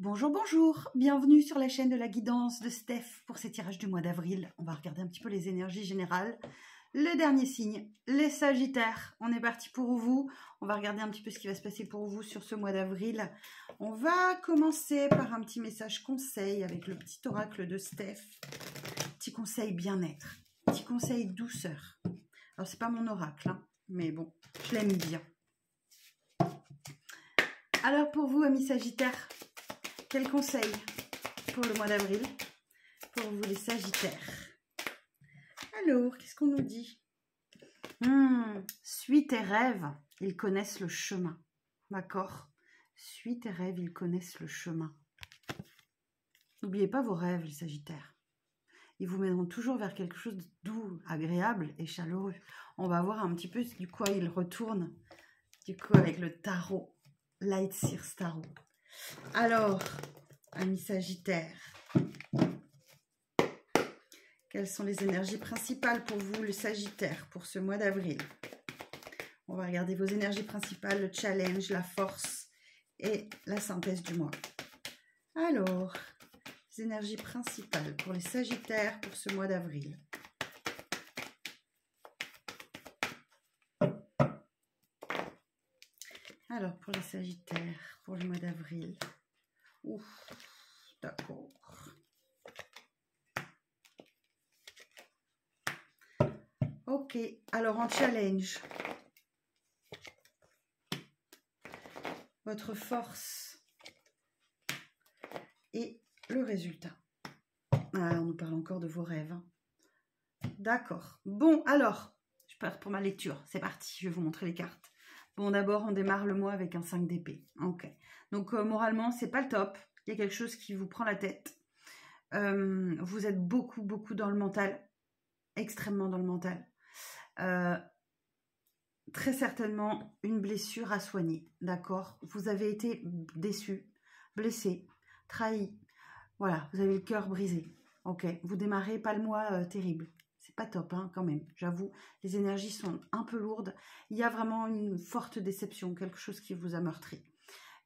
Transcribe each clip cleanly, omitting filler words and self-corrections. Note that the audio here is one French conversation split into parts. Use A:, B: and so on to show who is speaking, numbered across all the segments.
A: Bonjour, bonjour, bienvenue sur la chaîne de la guidance de Steph pour ces tirages du mois d'avril. On va regarder un petit peu les énergies générales. Le dernier signe, les Sagittaires, on est parti pour vous. On va regarder un petit peu ce qui va se passer pour vous sur ce mois d'avril. On va commencer par un petit message conseil avec le petit oracle de Steph. Petit conseil bien-être, petit conseil douceur. Alors c'est pas mon oracle, hein, mais bon, je l'aime bien. Alors pour vous, amis Sagittaires, quel conseil pour le mois d'avril, pour vous les Sagittaires? Alors, qu'est-ce qu'on nous dit? Suis tes rêves, ils connaissent le chemin. D'accord? Suis tes rêves, ils connaissent le chemin. N'oubliez pas vos rêves, les Sagittaires. Ils vous mèneront toujours vers quelque chose de doux, agréable et chaleureux. On va voir un petit peu du quoi ils retournent, du coup, avec le tarot, Light Seers Tarot. Alors, amis Sagittaires, quelles sont les énergies principales pour vous, le Sagittaire, pour ce mois d'avril? On va regarder vos énergies principales, le challenge, la force et la synthèse du mois. Alors, les énergies principales pour les Sagittaires pour ce mois d'avril. Alors, pour les Sagittaires, pour le mois d'avril. Ouf, d'accord. Ok, alors en challenge, votre force et le résultat. Ah, on nous parle encore de vos rêves. Hein. D'accord. Bon, alors, je pars pour ma lecture. C'est parti, je vais vous montrer les cartes. Bon, d'abord, on démarre le mois avec un 5 d'épée. Ok. Donc, moralement, c'est pas le top. Il y a quelque chose qui vous prend la tête. Vous êtes beaucoup dans le mental. Extrêmement dans le mental. Très certainement une blessure à soigner, d'accord? Vous avez été déçu, blessé, trahi, voilà, vous avez le cœur brisé, ok? Vous démarrez pas le mois terrible, c'est pas top, hein, quand même, j'avoue, les énergies sont un peu lourdes, il y a vraiment une forte déception, quelque chose qui vous a meurtri.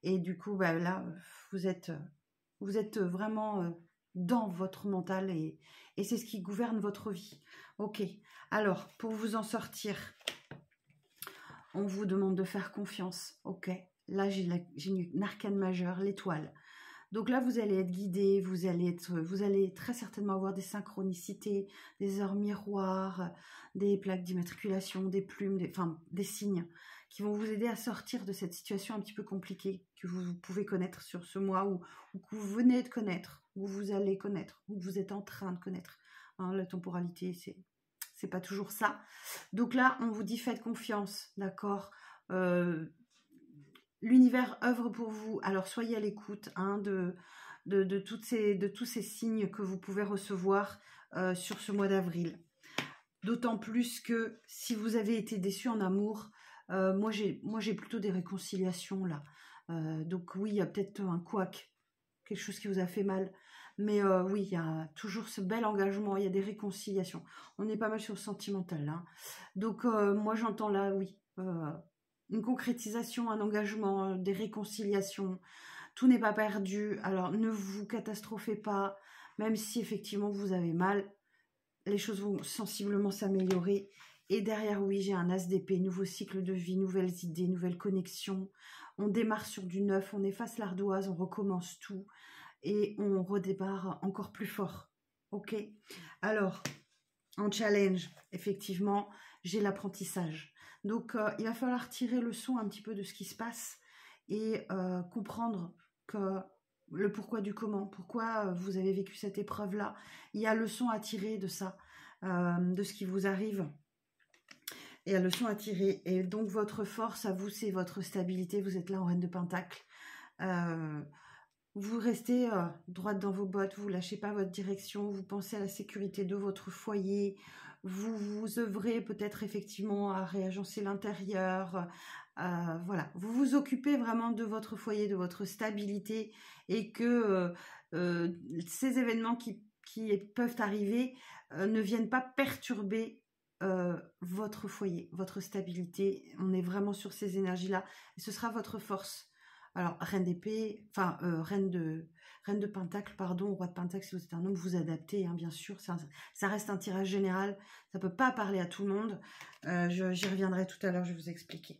A: Et du coup, bah, là, vous êtes vraiment dans votre mental et c'est ce qui gouverne votre vie, ok? Alors, pour vous en sortir, on vous demande de faire confiance. Ok, là j'ai une arcane majeure, l'étoile. Donc là, vous allez être guidé, vous allez très certainement avoir des synchronicités, des heures miroirs, des plaques d'immatriculation, des plumes, des signes qui vont vous aider à sortir de cette situation un petit peu compliquée que vous pouvez connaître sur ce mois ou que vous venez de connaître, ou vous allez connaître, ou que vous êtes en train de connaître. Hein, la temporalité, c'est pas toujours ça. Donc là, on vous dit faites confiance, d'accord? L'univers œuvre pour vous. Alors soyez à l'écoute hein, de tous ces signes que vous pouvez recevoir sur ce mois d'avril. D'autant plus que si vous avez été déçu en amour, moi j'ai plutôt des réconciliations là. Donc oui, il y a peut-être un couac, quelque chose qui vous a fait mal. Mais oui, il y a toujours ce bel engagement, il y a des réconciliations. On est pas mal sur le sentimental là. Donc moi j'entends là, oui, une concrétisation, un engagement, des réconciliations. Tout n'est pas perdu. Alors ne vous catastrophez pas, même si effectivement vous avez mal. Les choses vont sensiblement s'améliorer. Et derrière, oui, j'ai un as d'épée, nouveau cycle de vie, nouvelles idées, nouvelles connexions. On démarre sur du neuf, on efface l'ardoise, on recommence tout. Et on redépart encore plus fort. Ok? Alors, en challenge, effectivement, j'ai l'apprentissage. Donc, il va falloir tirer le son un petit peu de ce qui se passe et comprendre que le pourquoi du comment, pourquoi vous avez vécu cette épreuve-là. Il y a leçon à tirer de ça, de ce qui vous arrive. Il y a leçon à tirer. Et donc, votre force à vous, c'est votre stabilité. Vous êtes là en reine de pentacle. Vous restez droite dans vos bottes, vous ne lâchez pas votre direction, vous pensez à la sécurité de votre foyer, vous œuvrez peut-être effectivement à réagencer l'intérieur, voilà, vous vous occupez vraiment de votre foyer, de votre stabilité et que ces événements qui peuvent arriver ne viennent pas perturber votre foyer, votre stabilité. On est vraiment sur ces énergies-là et ce sera votre force. Alors, reine d'épée, enfin, reine de pentacle, pardon, roi de pentacle, si vous êtes un homme, vous adaptez, hein, bien sûr. Ça reste un tirage général. Ça ne peut pas parler à tout le monde. J'y reviendrai tout à l'heure, je vais vous expliquer.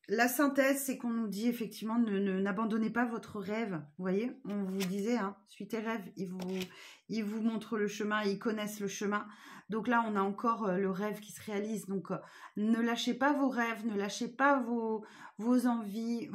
A: La synthèse, c'est qu'on nous dit effectivement, n'abandonnez pas votre rêve. Vous voyez, on vous disait, hein, suis tes rêves, ils vous montrent le chemin, ils connaissent le chemin. Donc là, on a encore le rêve qui se réalise. Donc, ne lâchez pas vos rêves, ne lâchez pas vos envies.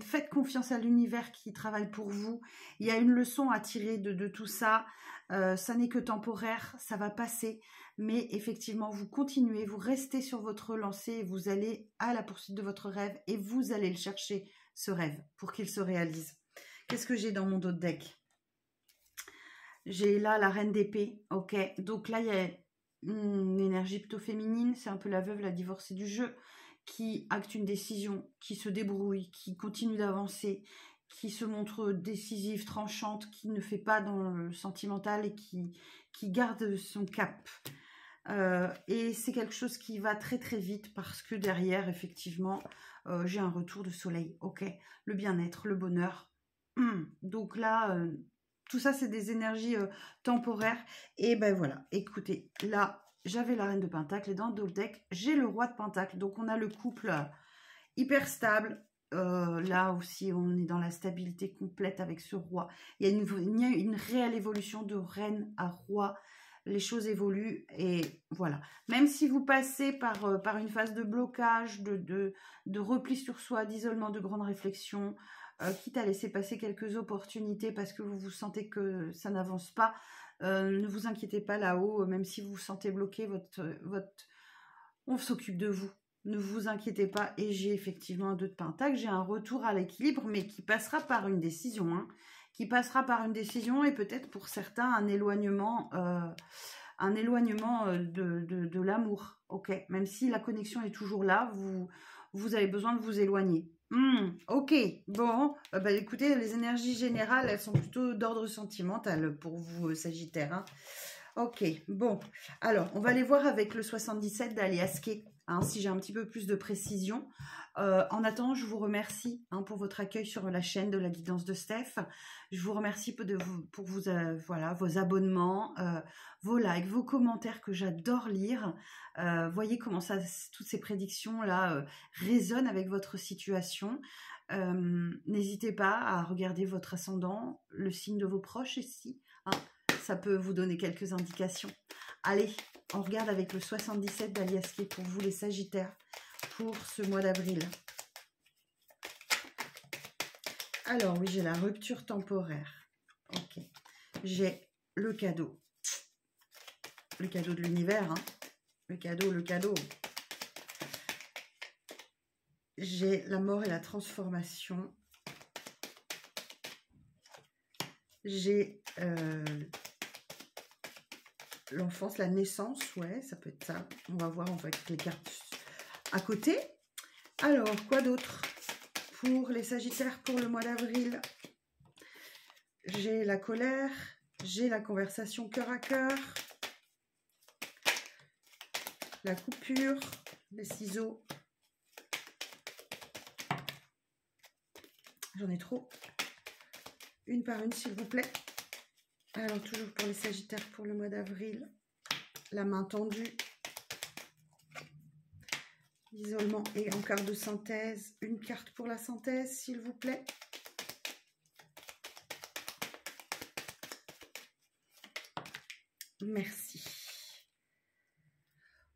A: Faites confiance à l'univers qui travaille pour vous. Il y a une leçon à tirer de tout ça. Ça n'est que temporaire, ça va passer. Mais effectivement, vous continuez, vous restez sur votre lancée, vous allez à la poursuite de votre rêve et vous allez le chercher, ce rêve, pour qu'il se réalise. Qu'est-ce que j'ai dans mon dos de deck? J'ai là la reine d'épée, ok. Donc là, il y a une énergie plutôt féminine, c'est un peu la veuve, la divorcée du jeu, qui acte une décision, qui se débrouille, qui continue d'avancer, qui se montre décisive, tranchante, qui ne fait pas dans le sentimental et qui garde son cap. Et c'est quelque chose qui va très très vite parce que derrière, effectivement, j'ai un retour de soleil, ok. Le bien-être, le bonheur. Donc là, tout ça, c'est des énergies temporaires. Et ben voilà, écoutez, là, j'avais la reine de pentacle et dans le deck, j'ai le roi de pentacle. Donc on a le couple hyper stable. Là aussi, on est dans la stabilité complète avec ce roi. Il y a une réelle évolution de reine à roi. Les choses évoluent et voilà. Même si vous passez par une phase de blocage, de repli sur soi, d'isolement, de grande réflexion, quitte à laisser passer quelques opportunités parce que vous sentez que ça n'avance pas, ne vous inquiétez pas là-haut, même si vous vous sentez bloqué, on s'occupe de vous. Ne vous inquiétez pas. Et j'ai effectivement un 2 de pentacle, j'ai un retour à l'équilibre, mais qui passera par une décision, hein. Qui passera par une décision et peut-être pour certains un éloignement de l'amour, ok. Même si la connexion est toujours là, vous avez besoin de vous éloigner. Ok, bon, bah écoutez, les énergies générales, elles sont plutôt d'ordre sentimental pour vous, Sagittaire, hein. Ok, bon, alors, on va aller voir avec le 77 d'Alias Kay, hein, si j'ai un petit peu plus de précision. En attendant, je vous remercie, hein, pour votre accueil sur la chaîne de la guidance de Steph. Je vous remercie pour voilà, vos abonnements, vos likes, vos commentaires que j'adore lire. Voyez comment toutes ces prédictions-là résonnent avec votre situation. N'hésitez pas à regarder votre ascendant, le signe de vos proches ici, hein. Ça peut vous donner quelques indications. Allez, on regarde avec le 77 d'Alias Kay pour vous les Sagittaires pour ce mois d'avril. Alors oui, j'ai la rupture temporaire. Ok. J'ai le cadeau. Le cadeau de l'univers, hein. Le cadeau. J'ai la mort et la transformation. J'ai l'enfance, la naissance, ouais, ça peut être ça. On va voir, on va avec les cartes à côté. Alors, quoi d'autre pour les Sagittaires pour le mois d'avril? J'ai la colère, j'ai la conversation cœur à cœur, la coupure, les ciseaux. J'en ai trop. Une par une, s'il vous plaît. Alors, toujours pour les Sagittaires pour le mois d'avril, la main tendue, l'isolement et en carte de synthèse. Une carte pour la synthèse, s'il vous plaît. Merci.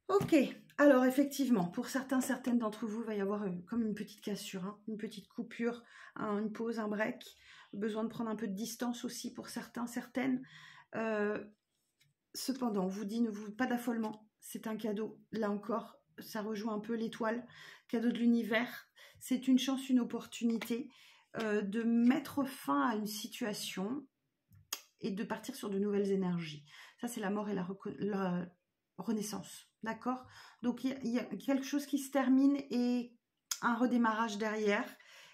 A: Ok, alors effectivement, pour certaines d'entre vous, il va y avoir comme une petite cassure, hein, une petite coupure, hein, une pause, un break. Besoin de prendre un peu de distance aussi pour certaines. Cependant, on vous dit, pas d'affolement, c'est un cadeau. Là encore, ça rejoint un peu l'étoile, cadeau de l'univers. C'est une chance, une opportunité de mettre fin à une situation et de partir sur de nouvelles énergies. Ça, c'est la mort et la renaissance, d'accord? Donc, il y a quelque chose qui se termine et un redémarrage derrière.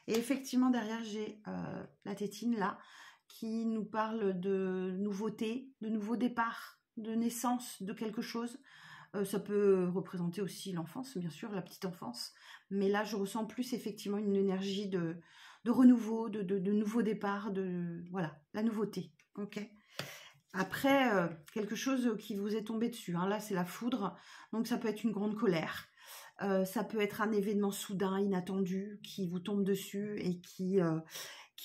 A: Et effectivement, derrière, j'ai la tétine, là, qui nous parle de nouveauté, de nouveau départ, de naissance de quelque chose. Ça peut représenter aussi l'enfance, bien sûr, la petite enfance. Mais là, je ressens plus effectivement une énergie de renouveau, de nouveau départ, voilà, la nouveauté. Ok. Après, quelque chose qui vous est tombé dessus. Hein, là, c'est la foudre. Donc, ça peut être une grande colère. Ça peut être un événement soudain, inattendu, qui vous tombe dessus et qui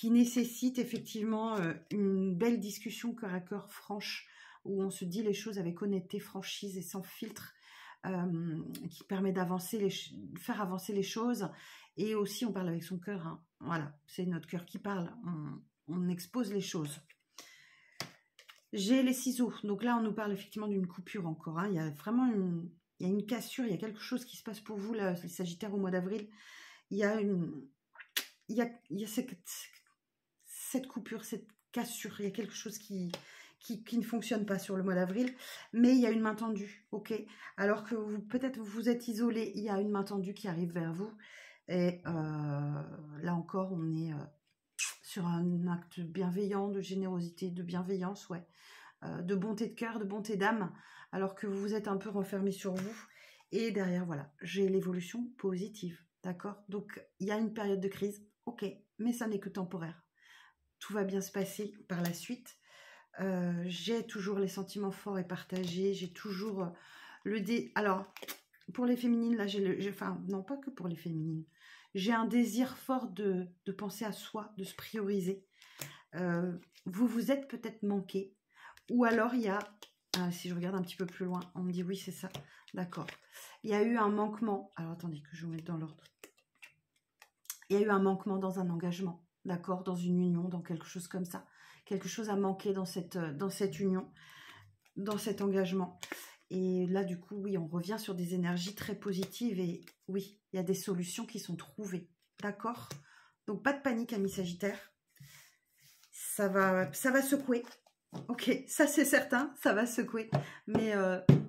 A: nécessite effectivement une belle discussion cœur à cœur franche, où on se dit les choses avec honnêteté, franchise et sans filtre, qui permet faire avancer les choses. Et aussi, on parle avec son cœur. Hein. Voilà, c'est notre cœur qui parle. On expose les choses. J'ai les ciseaux. Donc là, on nous parle effectivement d'une coupure encore. Hein. Il y a vraiment une cassure, il y a quelque chose qui se passe pour vous, là, les Sagittaires, au mois d'avril. Il y a cette coupure, cette cassure. Il y a quelque chose qui ne fonctionne pas sur le mois d'avril, mais il y a une main tendue, ok. Alors que peut-être vous êtes isolé, il y a une main tendue qui arrive vers vous. Et là encore, on est sur un acte bienveillant, de générosité, de bienveillance, ouais. De bonté de cœur, de bonté d'âme, alors que vous êtes un peu renfermé sur vous. Et derrière, voilà, j'ai l'évolution positive, d'accord. Donc, il y a une période de crise, ok, mais ça n'est que temporaire. Tout va bien se passer par la suite. J'ai toujours les sentiments forts et partagés, j'ai toujours Alors, pour les féminines, là, enfin, non, pas que pour les féminines, j'ai un désir fort de penser à soi, de se prioriser. Vous vous êtes peut-être manqué, ou alors il y a, si je regarde un petit peu plus loin, on me dit oui, c'est ça, d'accord. Il y a eu un manquement, alors attendez que je vous mette dans l'ordre. Il y a eu un manquement dans un engagement, d'accord, dans une union, dans quelque chose comme ça. Quelque chose a manqué dans cette union, dans cet engagement. Et là, du coup, oui, on revient sur des énergies très positives et oui, il y a des solutions qui sont trouvées, d'accord. Donc, pas de panique, amis Sagittaires. Ça va secouer. Ok, ça c'est certain, ça va secouer. Mais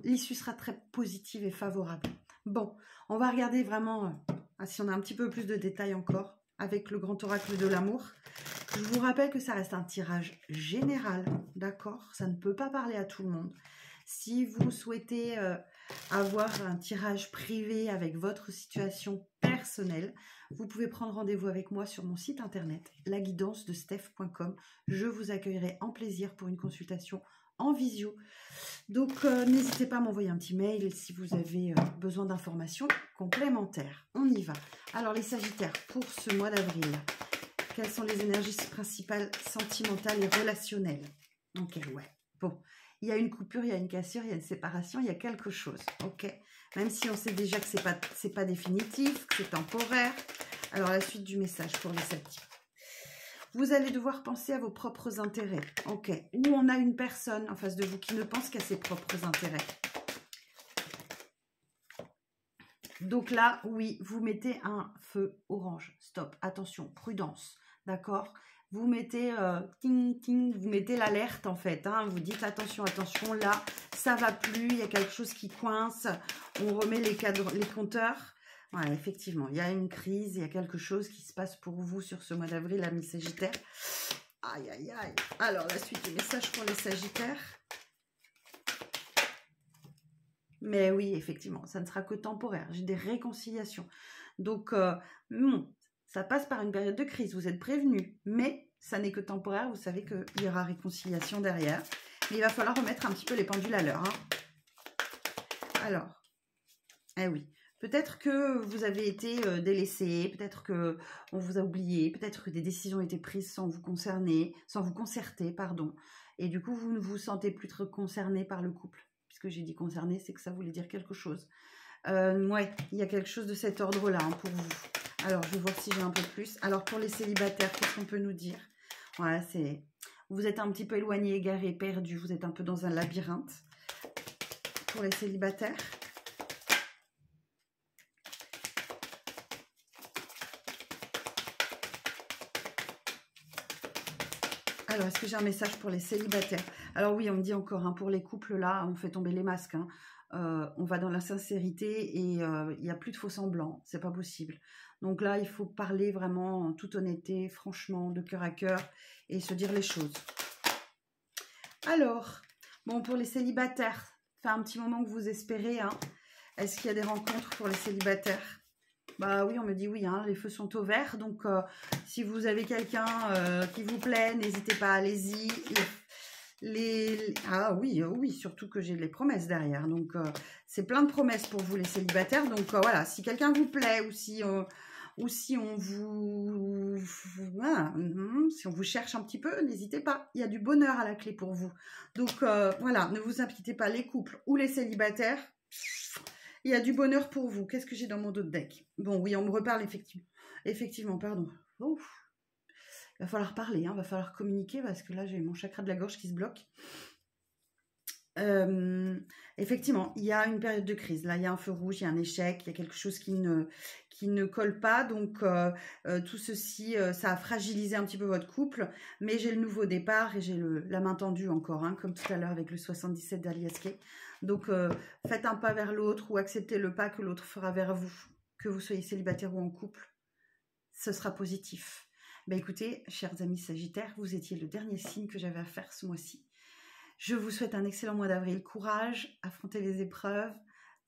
A: l'issue sera très positive et favorable. Bon, on va regarder vraiment, si on a un petit peu plus de détails encore, avec le grand oracle de l'amour. Je vous rappelle que ça reste un tirage général, d'accord? Ça ne peut pas parler à tout le monde. Si vous souhaitez avoir un tirage privé avec votre situation personnelle, vous pouvez prendre rendez-vous avec moi sur mon site internet, laguidancedesteph.com. Je vous accueillerai en plaisir pour une consultation en visio. Donc, n'hésitez pas à m'envoyer un petit mail si vous avez besoin d'informations complémentaires. On y va. Alors, les Sagittaires, pour ce mois d'avril, quelles sont les énergies principales sentimentales et relationnelles? Ok, ouais. Bon, il y a une coupure, il y a une cassure, il y a une séparation, il y a quelque chose. Ok, même si on sait déjà que c'est pas définitif, que c'est temporaire. Alors, la suite du message pour les Sagittaires. Vous allez devoir penser à vos propres intérêts. Ok, ou on a une personne en face de vous qui ne pense qu'à ses propres intérêts. Donc là, oui, vous mettez un feu orange. Stop, attention, prudence, d'accord? Vous mettez ting, ting, vous mettez l'alerte en fait. Hein, vous dites attention, attention, là, ça va plus, il y a quelque chose qui coince. On remet les compteurs. Ouais, effectivement, il y a une crise, il y a quelque chose qui se passe pour vous sur ce mois d'avril, amis Sagittaires. Aïe, aïe, aïe. Alors, la suite du message pour les Sagittaires. Mais oui, effectivement, ça ne sera que temporaire. J'ai des réconciliations. Donc, ça passe par une période de crise. Vous êtes prévenus. Mais ça n'est que temporaire. Vous savez qu'il y aura réconciliation derrière. Mais il va falloir remettre un petit peu les pendules à l'heure. Hein. Alors, eh oui. Peut-être que vous avez été délaissé. Peut-être qu'on vous a oublié. Peut-être que des décisions ont été prises sans vous concerter, pardon. Et du coup, vous ne vous sentez plus trop concerné par le couple. Puisque j'ai dit concerné, c'est que ça voulait dire quelque chose. Ouais, il y a quelque chose de cet ordre-là hein, pour vous. Alors, je vais voir si j'ai un peu plus. Alors, pour les célibataires, qu'est-ce qu'on peut nous dire? Voilà, c'est... Vous êtes un petit peu éloigné, égaré, perdu. Vous êtes un peu dans un labyrinthe. Pour les célibataires. Alors, est-ce que j'ai un message pour les célibataires? Alors oui, on me dit encore, hein, pour les couples, là, on fait tomber les masques. Hein. On va dans la sincérité et il n'y a plus de faux semblants. C'est pas possible. Donc là, il faut parler vraiment en toute honnêteté, franchement, de cœur à cœur et se dire les choses. Alors, bon, pour les célibataires, fait un petit moment que vous espérez. Hein. Est-ce qu'il y a des rencontres pour les célibataires? Bah oui, on me dit oui, hein, les feux sont au vert. Donc, si vous avez quelqu'un qui vous plaît, n'hésitez pas, allez-y. Ah oui, oui, surtout que j'ai les promesses derrière. Donc, c'est plein de promesses pour vous, les célibataires. Donc, voilà, si quelqu'un vous plaît ou si on vous... Voilà, si on vous cherche un petit peu, n'hésitez pas. Il y a du bonheur à la clé pour vous. Donc, voilà, ne vous inquiétez pas, les couples ou les célibataires, il y a du bonheur pour vous. Qu'est-ce que j'ai dans mon dos de deck? Bon, oui, on me reparle effectivement. Effectivement, pardon. Ouf. Il va falloir parler, hein, il va falloir communiquer parce que là, j'ai mon chakra de la gorge qui se bloque. Effectivement, il y a une période de crise. Là, il y a un feu rouge, il y a un échec, il y a quelque chose qui ne colle pas. Donc, tout ceci, ça a fragilisé un petit peu votre couple. Mais j'ai le nouveau départ et j'ai la main tendue encore, hein, comme tout à l'heure avec le 77 d'Alias Kay. Donc, faites un pas vers l'autre ou acceptez le pas que l'autre fera vers vous. Que vous soyez célibataire ou en couple, ce sera positif. Ben écoutez, chers amis Sagittaires, vous étiez le dernier signe que j'avais à faire ce mois-ci. Je vous souhaite un excellent mois d'avril. Courage, affrontez les épreuves,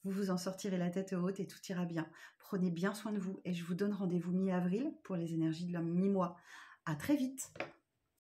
A: vous vous en sortirez la tête haute et tout ira bien. Prenez bien soin de vous et je vous donne rendez-vous mi-avril pour les énergies de la mi-mois. À très vite.